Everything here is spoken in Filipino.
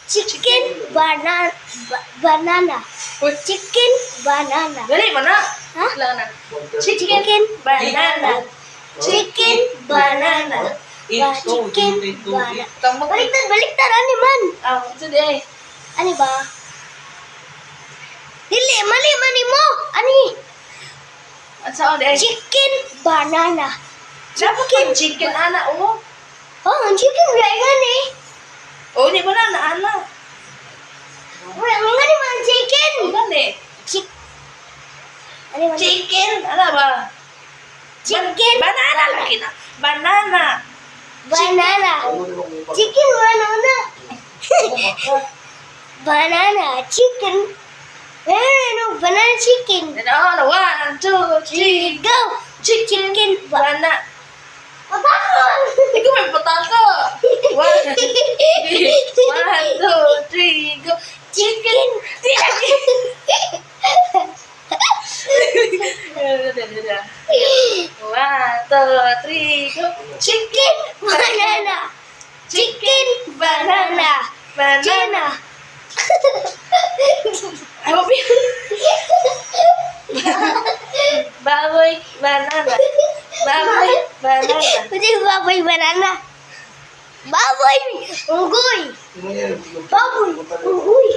Chicken banana. Chicken banana. Dali mo na. Ha? Lang na. Chicken banana. Chicken banana. Chicken banana. Tama ko. Baliktad, ani man. Today. Ani ba? Dili, mali mo. Ani? At saan day? Chicken banana. Dapat kang chicken, ana, oh. Oh, ang chicken ba yan eh? Oh, di ba na, ana? Wala, mga ni man chicken. Oh, gani. Ani man? Chicken, ano ba? Chicken. Banana lagi na. Banana. Banana. Chicken banana. Banana chicken. No, banana chicken. Ano, 1, 2, 3, Go. Chicken banana. Patakon. Ikaw may pataka. 1, 2, 3, go. Chicken. One, two, three, go. Chicken banana. Chicken banana. Banana. Ano ba yun? Baboy, banana. Baboy, banana. Pwede baboy banana. Baboy. Unggoy. Baboy. Unggoy.